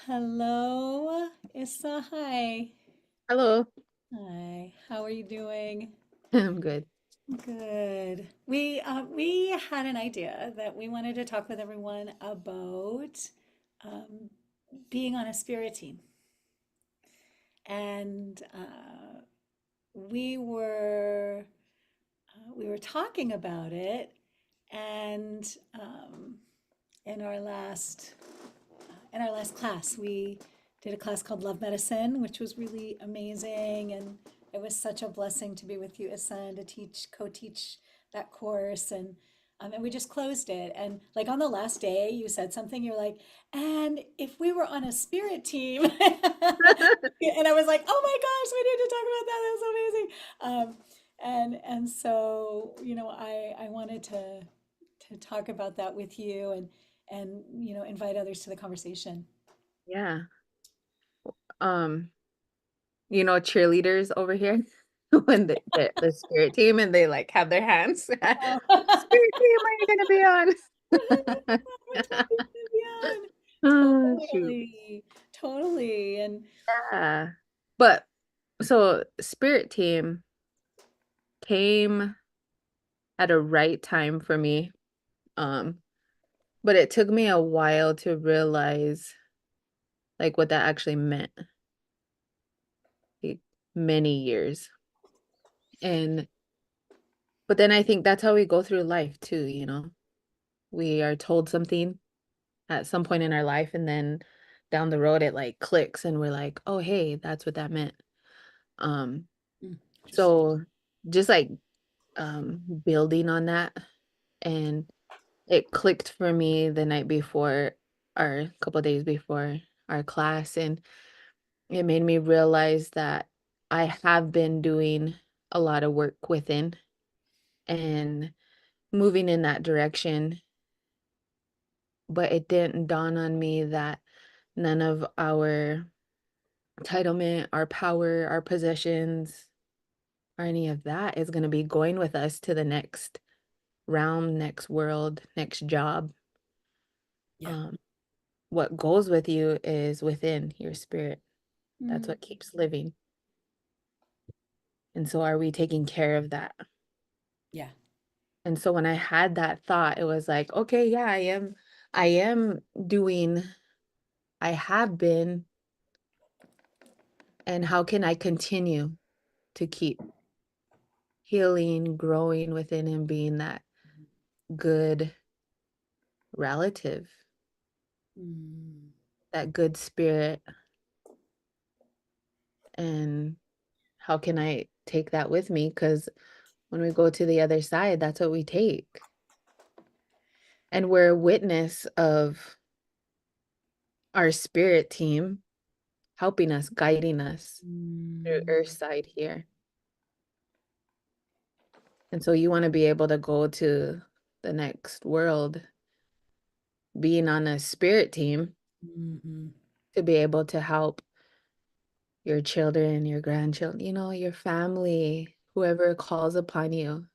Hello, Issa. Hi. Hello. Hi. How are you doing? I'm good. Good. We had an idea that we wanted to talk with everyone about um, being on a spirit team, and we were we were talking about it, and in our last in our last class, we did a class called Love Medicine, which was really amazing. And it was such a blessing to be with you, Issa, and to co-teach that course. And we just closed it. And like on the last day, you said something, you're like, and if we were on a spirit team, and I was like, oh my gosh, we need to talk about that. That's amazing. And so, I wanted to talk about that with you and invite others to the conversation. Yeah. Um, cheerleaders over here when the spirit team and they like have their hands. Spirit Oh. team, are you gonna be on? What time is Vivian? Oh, shoot. Totally, totally. And Yeah. But so spirit team came at a right time for me. Um, but it took me a while to realize like what that actually meant. Like, many years. And but then I think that's how we go through life too. We are told something at some point in our life, and then down the road it like clicks and we're like, "Oh, hey, that's what that meant." Um, interesting. so just like building on that, and it clicked for me the night before, or a couple days before our class, and it made me realize that I have been doing a lot of work within and moving in that direction. But it didn't dawn on me that none of our entitlement, our power, our possessions, or any of that is going to be going with us to the next realm, next world, next job. Yeah. Um, what goes with you is within your spirit. That's Mm, what keeps living. And so, are we taking care of that? yeah. And so, when I had that thought, it was like, okay, yeah, I am doing, I have been, and how can I continue to keep healing, growing within him, being that good relative, Mm, that good spirit. And how can I take that with me? Because when we go to the other side, that's what we take. And we're a witness of our spirit team helping us, guiding us through mm, Earth side here. And so you want to be able to go to the next world, being on a spirit team mm, to be able to help your children, your grandchildren, your family, whoever calls upon you.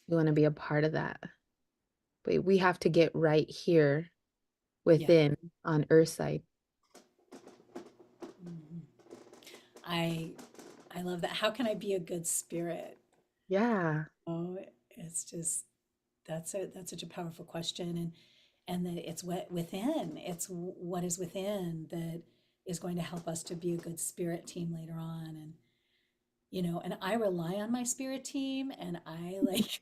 You want to be a part of that. But we have to get right here yeah. within on Earth side. Mhm. I I love that. How can I be a good spirit? Yeah. Oh, it's just that's such a powerful question, and that it's what within. It's what is within that is going to help us to be a good spirit team later on. And I rely on my spirit team, and I like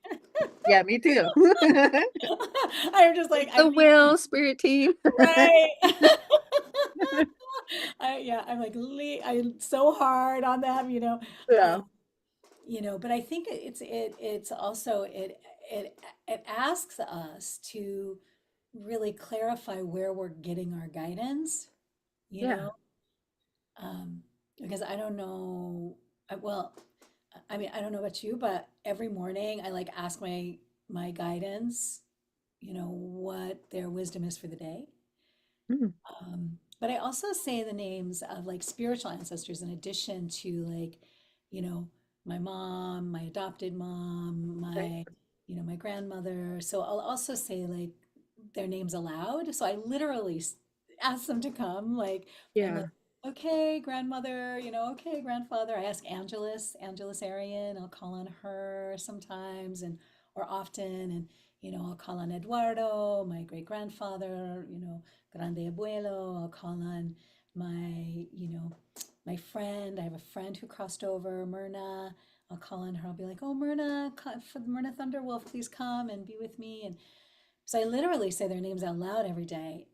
Yeah, me too. I'm just like, Take I the need, wheel, spirit team. right. Yeah, I'm like, I'm so hard on them. Yeah. Um, but I think it's also it asks us to really clarify where we're getting our guidance, you Yeah. know, um, because I don't know, well, I mean, I don't know about you, but every morning I like ask my guidance, what their wisdom is for the day. Mm, But I also say the names of like spiritual ancestors in addition to like, you know, my mom, my adopted mom, right. my grandmother. So I'll also say like their names aloud. So I literally ask them to come. Like, I'm like, Yeah. okay, grandmother, okay, grandfather. I ask Angelus Arian. I'll call on her sometimes or often. And, I'll call on Eduardo, my great grandfather, grande abuelo. I'll call on my friend. I have a friend who crossed over, Myrna. I'll call on her. I'll be like, oh, Myrna, Myrna Thunderwolf, please come and be with me. And so I literally say their names out loud every day.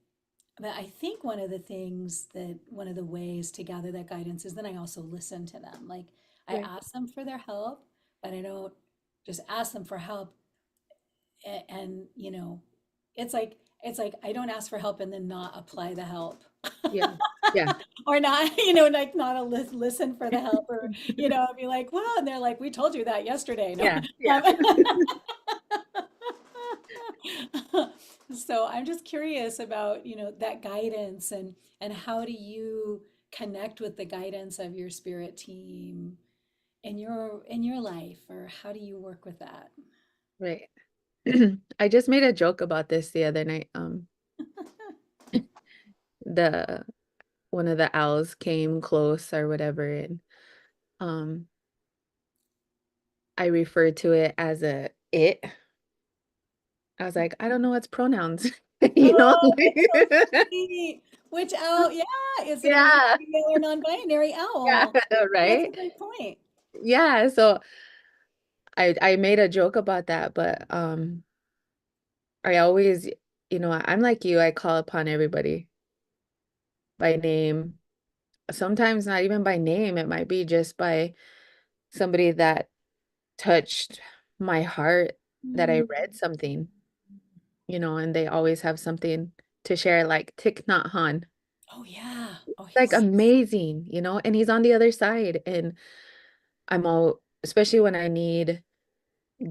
But I think one of the ways to gather that guidance is then I also listen to them. Like I Right. ask them for their help, but I don't just ask them for help. And it's like I don't ask for help and then not apply the help. Yeah. Yeah. Or not, like not listen for the help or, be like, well, and they're like, we told you that yesterday. No. Yeah. Yeah. So I'm just curious about, that guidance and how do you connect with the guidance of your spirit team in your life, or how do you work with that? Right. I just made a joke about this the other night. The one of the owls came close or whatever, and um I referred to it as a it. I was like, I don't know its pronouns, you know? Oh, that's so sweet. Which owl? Yeah, is it a male, Yeah. female, or non-binary Yeah, owl? That's a right? great point. Yeah, so I made a joke about that, but I always, I'm like you, I call upon everybody by name. Sometimes not even by name, it might be just by somebody that touched my heart, that I Mm. read something, and they always have something to share, like Thich Nhat Hanh. Oh yeah. Oh, Like he's amazing, and he's on the other side. And especially when I need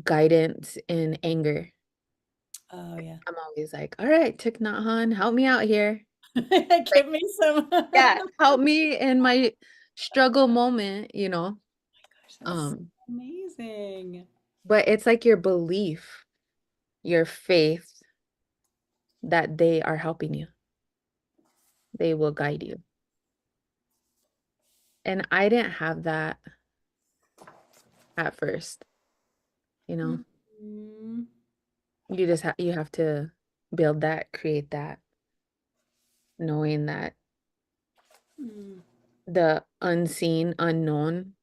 guidance in anger, oh yeah. I'm always like, all right, Thich Nhat Hanh, help me out here. Like, Give me some. yeah, help me in my struggle moment. Gosh, that's Um, amazing. but it's like your belief, your faith that they are helping you. They will guide you. And I didn't have that at first, you know. Mhm. You have to build that, create that, knowing that Mm. the unseen, unknown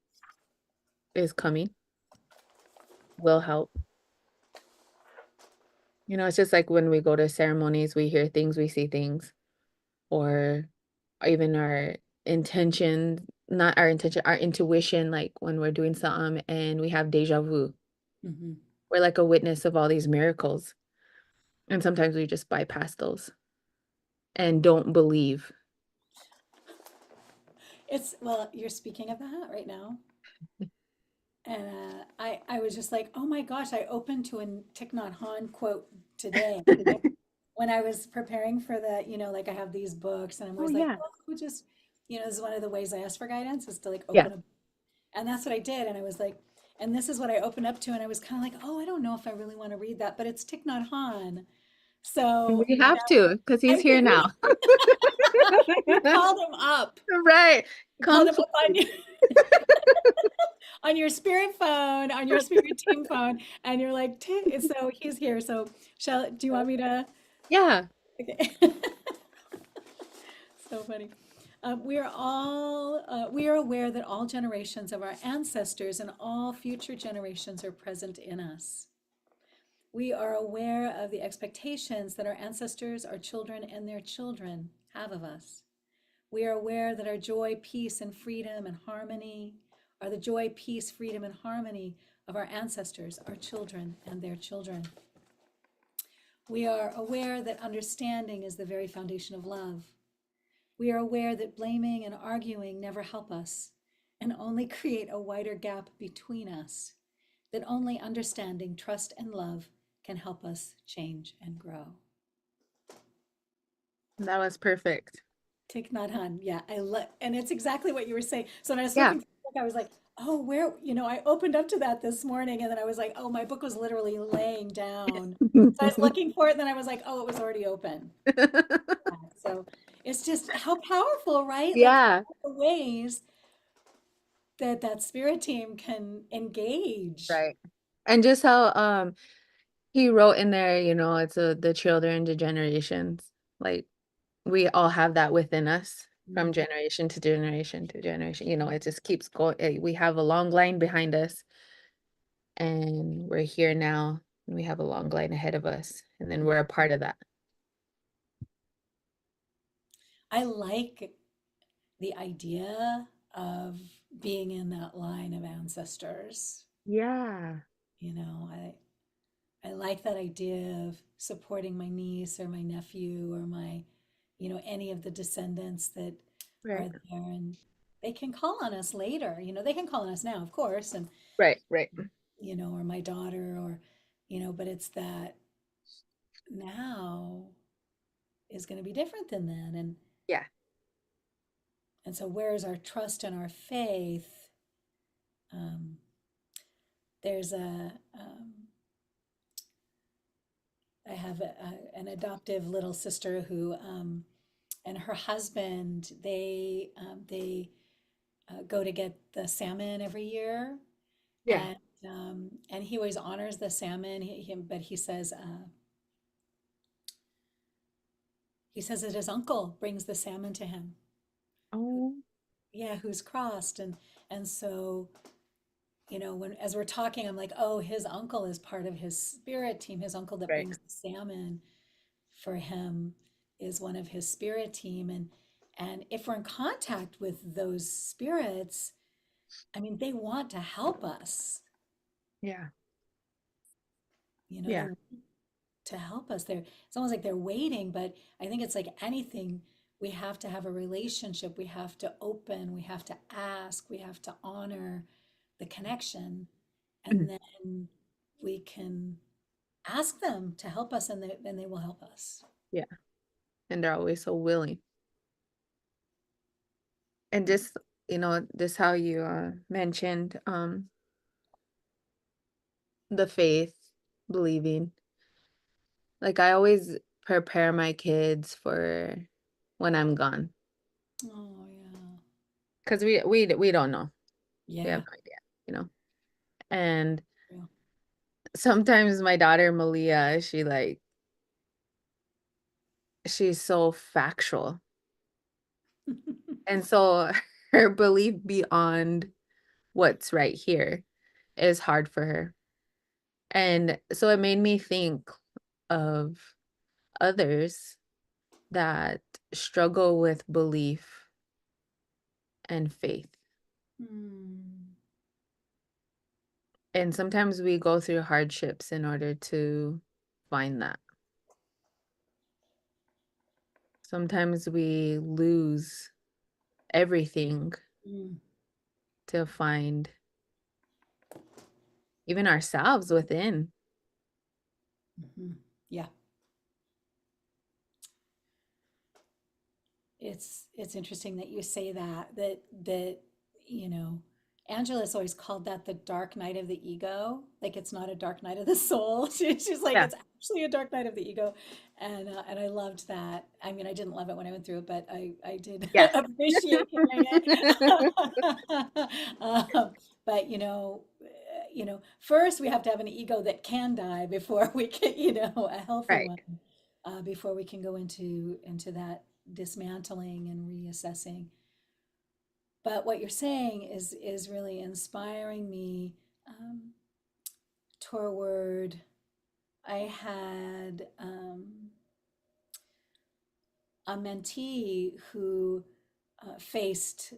is coming, will help. It's just like when we go to ceremonies, we hear things, we see things, or even our intention, not our intention, our intuition, like when we're doing something and we have deja vu. Mhm. We're like a witness of all these miracles. And sometimes we just bypass those and don't believe. Well, you're speaking of that right now. And I was just like, oh my gosh, I opened to a Thich Nhat Hanh quote today when I was preparing for the, like I have these books and I'm Oh always like, yeah. oh, just, this is one of the ways I ask for guidance is to like Yeah. open a, and that's what I did. And I was like, and this is what I opened up to. And I was kind of like, oh, I don't know if I really want to read that, but it's Thich Nhat Hanh. So We have to, because he's I here think now. you called him up. Right. You called Come him up on forward. you. On your spirit phone, on your spirit team phone, and you're like, so he's here. So do you want me to? Yeah. Okay. So funny. We are aware that all generations of our ancestors and all future generations are present in us. We are aware of the expectations that our ancestors, our children, and their children have of us. We are aware that our joy, peace, and freedom and harmony are the joy, peace, freedom, and harmony of our ancestors, our children, and their children. We are aware that understanding is the very foundation of love. We are aware that blaming and arguing never help us and only create a wider gap between us, that only understanding, trust, and love can help us change and grow. That was perfect. Thich Nhat Hanh. Yeah, and it's exactly what you were saying. So when I was Yeah. looking for the book, I was like, oh, where, I opened up to that this morning and then I was like, oh, my book was literally laying down. So I was looking for it, and then I was like, oh, it was already open. Yeah, so It's just how powerful, right? Like Yeah, all the ways that that spirit team can engage. right. And just how he wrote in there, it's the children, the generations. Like we all have that within us from Mm. generation to generation to generation. It just keeps going. We have a long line behind us, and we're here now, and we have a long line ahead of us, and then we're a part of that. I like the idea of being in that line of ancestors. Yeah. You know, I like that idea of supporting my niece or my nephew or my, any of the descendants that Right. are there, and they can call on us later. They can call on us now, of course, and Right, right. or my daughter or but it's that now is going to be different than then, Yeah. and so where's our trust and our faith? Um, there's I have an adoptive little sister who and her husband, they go to get the salmon every year, Yeah. and he always honors the salmon. But he says that his uncle brings the salmon to him. Oh, Yeah, who's crossed, and so when as we're talking, I'm like, oh, his uncle is part of his spirit team. His uncle that right. brings the salmon for him is one of his spirit team, and if we're in contact with those spirits, I mean, they want to help us. Yeah. They Yeah. want to help us. It's almost like they're waiting, but I think it's like anything. We have to have a relationship. We have to open. We have to ask. We have to honor the connection, and then we can ask them to help us, and then they will help us. Yeah. And they're always so willing. And just, just how you mentioned the faith, believing. Like I always prepare my kids for when I'm gone. Oh yeah, Because we don't know. We have yeah. no idea, you know. And Yeah. sometimes my daughter Malia, she's so factual. And so her belief beyond what's right here is hard for her. And so it made me think of others that struggle with belief and faith. Hmm. And sometimes we go through hardships in order to find that. Sometimes we lose everything Mm. to find even ourselves within. Mhm. Yeah, it's interesting that you say that you know Angela's always called that the dark night of the ego. Like it's not a dark night of the soul. She's like Yeah. it's actually a dark night of the ego, and I loved that. I mean, I didn't love it when I went through it, but I did Yes. appreciate hearing it. But first we have to have an ego that can die before we can, a healthy Right. one, before we can go into that dismantling and reassessing. But what you're saying is really inspiring me, toward. I had a mentee who faced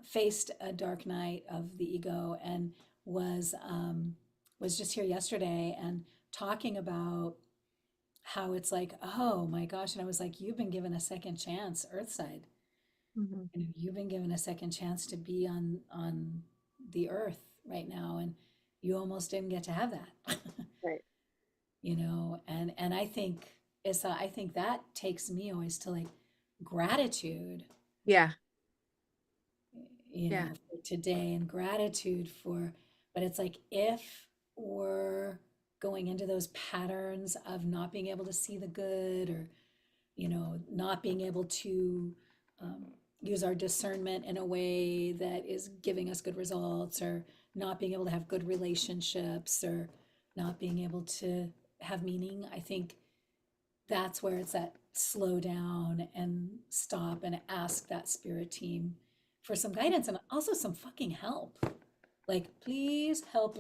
faced a dark night of the ego, and was um, was just here yesterday and talking about how it's like, oh my gosh, and I was like, you've been given a second chance, Earthside. Mhm. You've been given a second chance to be on the earth right now, and you almost didn't get to have that. Right. And I think I think that takes me always to like gratitude, Yeah. Yeah. for today, and gratitude for, but it's like if we're going into those patterns of not being able to see the good, or not being able to um, use our discernment in a way that is giving us good results, or not being able to have good relationships, or not being able to have meaning. I think that's where it's that slow down and stop and ask that spirit team for some guidance and also some fucking help. Like, please help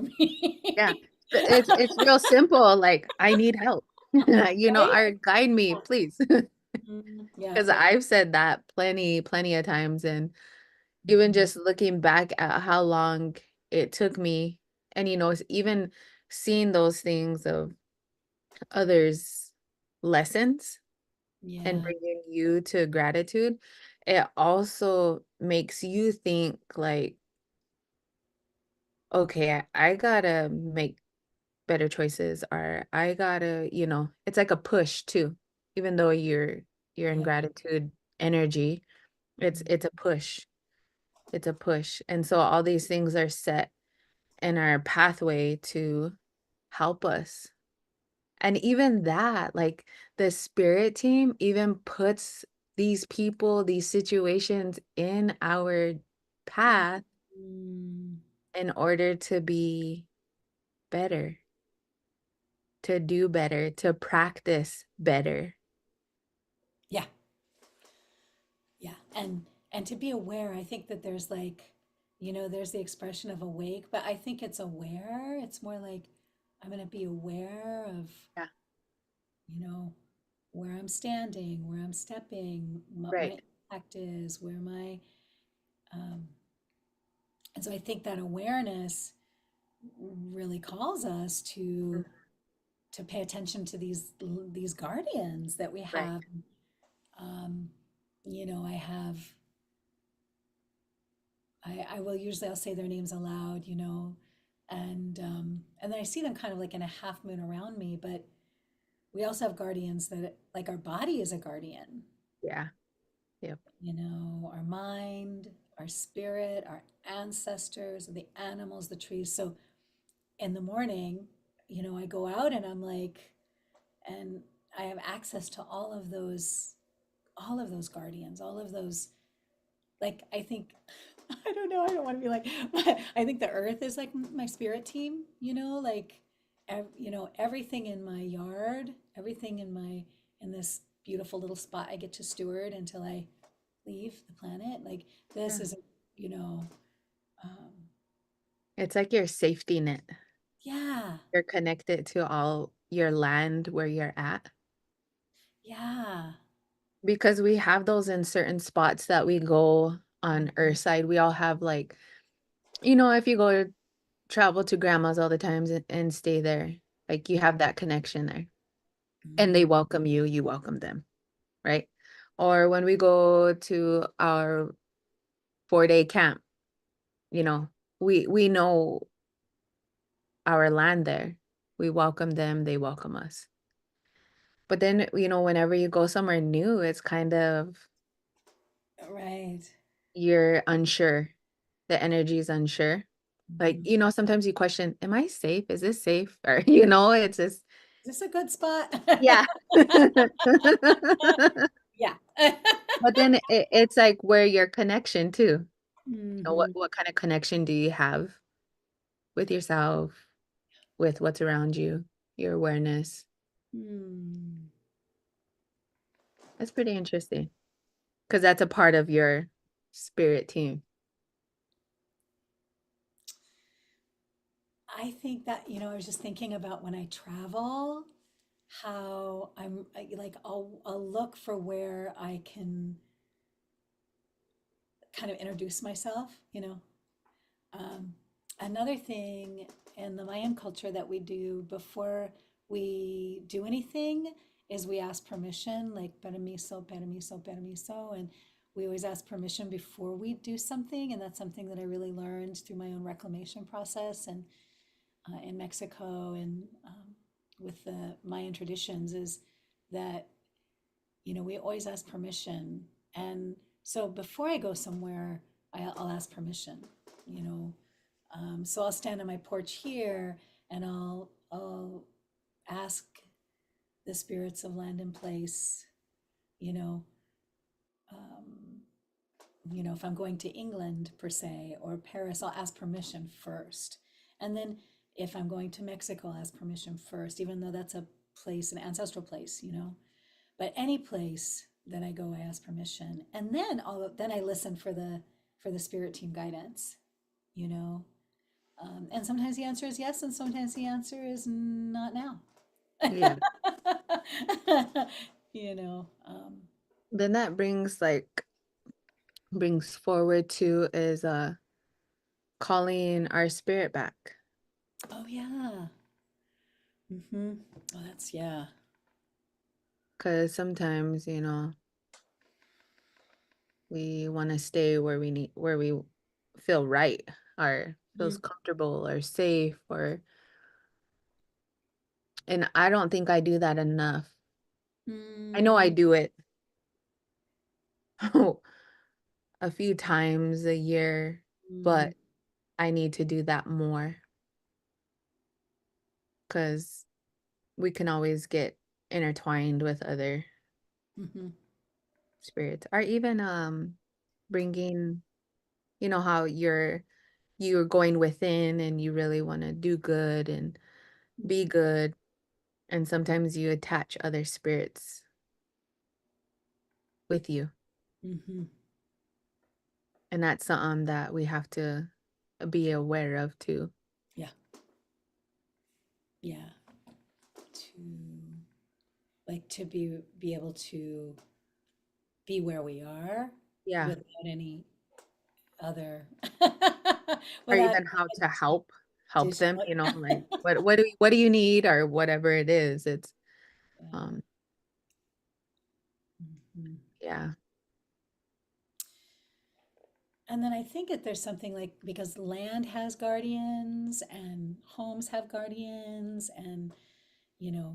Yeah. me. It's real simple. Like, I need help. Right? Or guide me, Yeah. please. Yeah. Because I've said that plenty of times. And even Mhm. just looking back at how long it took me, and even seeing those things of others' lessons and Yeah. bringing you to gratitude, it also makes you think like, okay, I gotta make better choices, or I gotta, it's like a push too. Even though you're in Yeah. gratitude energy, it's a push. It's a push. And so all these things are set in our pathway to help us. And even that, like the spirit team even puts these people, these situations in our path Mm. in order to be better, to do better, to practice better. Yeah. Yeah. And to be aware, I think that there's like, there's the expression of awake, but I think it's aware. It's more like I'm going to be aware of, Yeah. you know, where I'm standing, where I'm stepping, what Right. my impact is, where my um and so I think that awareness really calls us Mm. to pay attention to these guardians that we Right. have. Um, I have I will usually I'll say their names aloud, and then I see them kind of like in a half moon around me, but we also have guardians that like our body is a guardian, Yeah. Yep. our mind, our spirit, our ancestors, the animals, the trees. So in the morning, I go out and I'm like, and I have access to all of those guardians, all of those, like, I think, I don't know, I don't want to be like, but I think the earth is like my spirit team, like, everything in my yard, everything in this beautiful little spot I get to steward until I leave the planet. Like, this Yeah. is, you know, um, It's like your safety net. yeah, You're connected to all your land where you're at. yeah. Because we have those in certain spots that we go on Mhm. Earthside. We all have like, if you go to travel to grandma's all the times and stay there, like you have that connection there. And they Mhm. welcome you, you welcome them, right? Or when we go to our 4-day camp, you know, we know our land there. We welcome them, they welcome us. But then, whenever you go somewhere new, it's kind of Right. you're unsure. The energy is unsure. Like, Mhm. sometimes you question, am I safe? Is this safe? Or, it's just, Is this a good spot? yeah. Yeah. But then it's like where your connection too. What Mhm. what kind of connection do you have with yourself, with what's around you, your awareness? Hmm. That's pretty interesting because that's a part of your spirit team. I think that, I was just thinking about when I travel, how like I'll look for where I can kind of introduce myself, Um, Another thing in the Mayan culture that we do before we do anything is we ask permission, like permiso, permiso, permiso. And we always ask permission before we do something. And that's something that I really learned through my own reclamation process and in Mexico and with the Mayan traditions is that, we always ask permission. And so before I go somewhere, I'll ask permission, you know, so I'll stand on my porch here and I'll ask the spirits of land and place you know, um, if I'm going to England per se or Paris, I'll ask permission first. And then if I'm going to Mexico, I'll ask permission first, even though that's a place, an ancestral place. But any place that I go, I ask permission. And then I listen for the spirit team guidance, you know. And sometimes the answer is yes, and sometimes the answer is not now. Yeah. you know. Um, Then that brings forward to is calling our spirit back. oh yeah. Mm-hmm. Oh, that's yeah. Because sometimes, we want to stay where we feel right, or feels comfortable or safe, and I don't think I do that enough. I know I Mm-hmm. do it a few times a year, but I need to do that more because we can always get intertwined with other Mm-hmm. spirits, or even bringing, how you're going within and you really want to do good and be good, and sometimes you attach other spirits with you, Mm-hmm. and that's something that we have to be aware of too. Yeah. Yeah. To to be able to be where we are Yeah. without any other Or without even how to help addition. them, like what do you need, or whatever it is. It's Yeah. um Mhm. yeah. And then I think that there's something like because land has guardians and homes have guardians and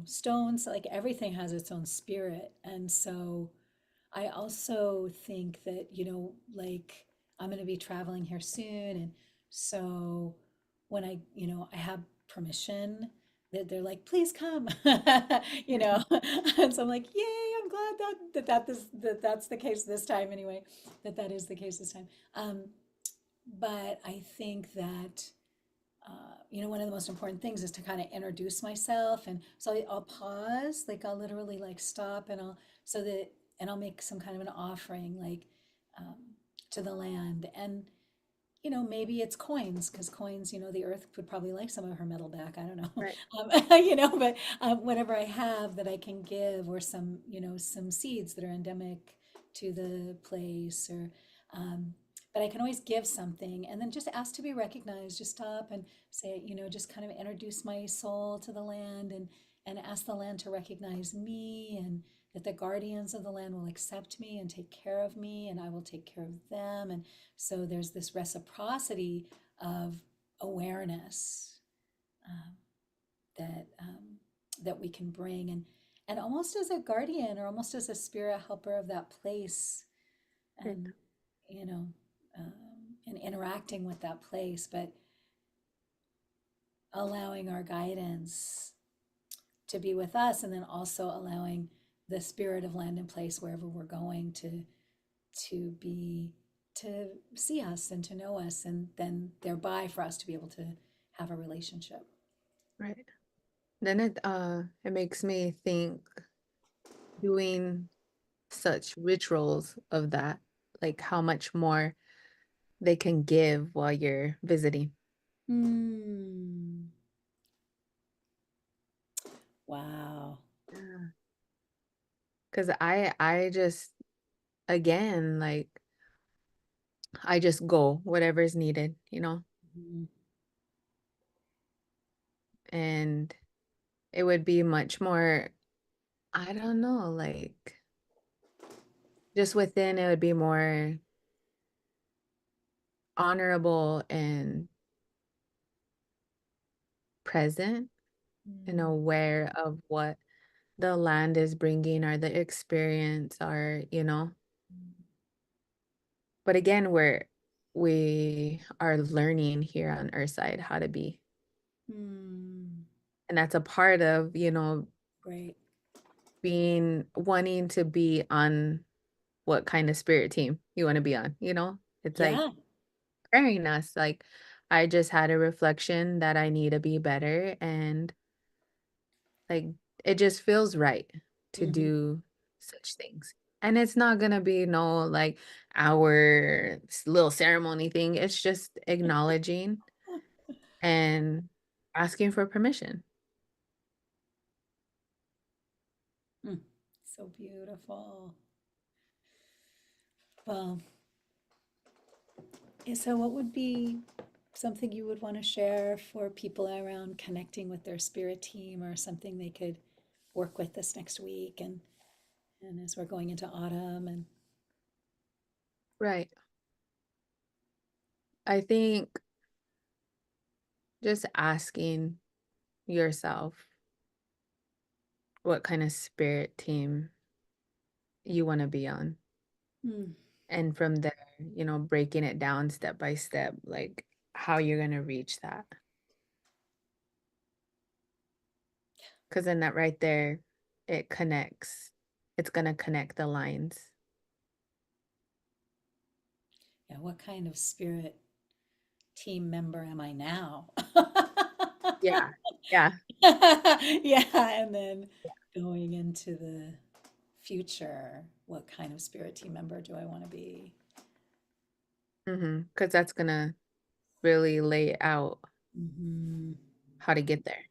stones, like everything has its own spirit. And so I also think that, like I'm going to be traveling here soon. And so when I have permission, that they're like, please come, you know. And so I'm like, yay, I'm glad that's the case this time anyway, that is the case this time. But I think that one of the most important things is to kind of introduce myself. And so I'll pause, like I'll literally like stop and I'll make some kind of an offering, like um, to the land. And, maybe it's coins, because coins, the earth would probably like some of her metal back. I don't know. Right. But whatever I have that I can give, or some seeds that are endemic to the place, or, but I can always give something and then just ask to be recognized. Just stop and say, just kind of introduce my soul to the land, and ask the land to recognize me, and that the guardians of the land will accept me and take care of me, and I will take care of them. And so there's this reciprocity of awareness, um, that we can bring, and almost as a guardian or almost as a spirit helper of that place, Right. and you know um, and interacting with that place, but allowing our guidance to be with us, and then also allowing the spirit of land and place wherever we're going to be to see us and to know us, and then thereby for us to be able to have a relationship. Right. Then it makes me think, doing such rituals of that, like how much more they can give while you're visiting. Hmm. Wow. Yeah. Because I just, again, like, I just go whatever is needed, Mhm. and it would be much more, I don't know, like, just within, it would be more honorable and present and Mm. aware of what the land is bringing, or the experience, or but again, we are learning here on Earthside how to be, Mm. and that's a part of, Great. being wanting to be on what kind of spirit team you want to be on, you know? It's like Yeah. preparing us. Like I just had a reflection that I need to be better and like it just feels right to Mhm. do such things. And it's not gonna be no like our little ceremony thing. It's just acknowledging and asking for permission. Mm. So beautiful. Well, so what would be something you would want to share for people around connecting with their spirit team or something they could work with this next week and as we're going into autumn and Right. I think just asking yourself what kind of spirit team you want to be on. mm, And from there, breaking it down step by step, like how you're going to reach that. Because then that right there, it connects. It's going to connect the lines. yeah, what kind of spirit team member am I now? Yeah. Yeah. Yeah, and then going into the future, what kind of spirit team member do I want to be? Because that's going to really lay out Hmm. how to get there,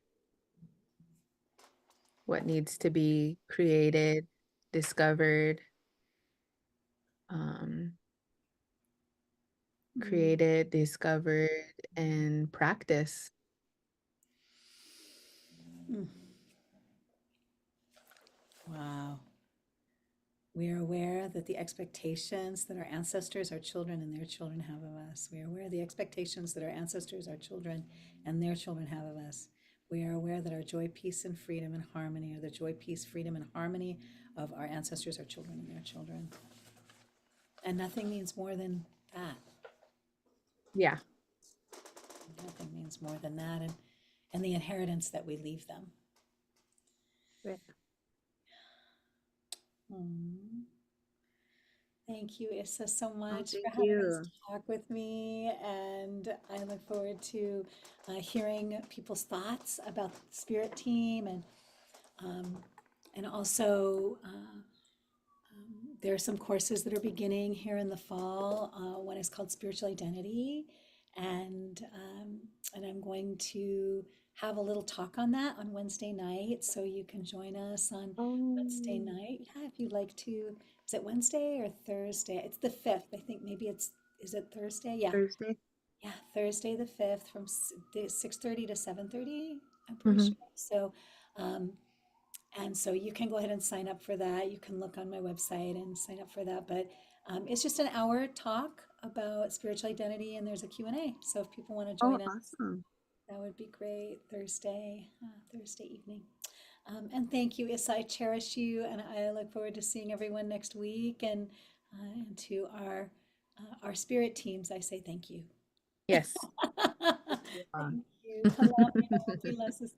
what needs to be created, discovered, um, created, discovered, and practice. Wow. We are aware that the expectations that our ancestors, our children, and their children have of us. We are aware of the expectations that our ancestors, our children, and their children have of us. We are aware that our joy, peace, and freedom and harmony are the joy, peace, freedom, and harmony of our ancestors, our children, and their children. And nothing means more than that. Yeah. Nothing means more than that. And the inheritance that we leave them. Right. Hmm. Thank you, Issa, so Oh, much for thank having this you. talk with me. And I look forward to hearing people's thoughts about the Spirit Team um, and also there are some courses that are beginning here in the fall. One is called Spiritual Identity, and I'm going to have a little talk on that on Wednesday night, so you can join us on Wednesday Oh, night. Yeah, if you'd like to. Is it Wednesday or Thursday? It's the 5th. I think maybe it's. Is it Thursday? Yeah, Thursday. yeah, Thursday the 5th from 6:30 to 7:30. I'm pretty Hmm. sure. So. Um, and so you can go ahead and sign up for that. You can look on my website and sign up for that. But it's just an hour talk about spiritual identity, and there's a Q&A. So if people want to Oh, join us, awesome. that would be great. Thursday evening. And thank you, Issa. I cherish you, and I look forward to seeing everyone next week. And to our spirit teams, I say thank you. Yes. Thank you. Kalama, Pila, sister.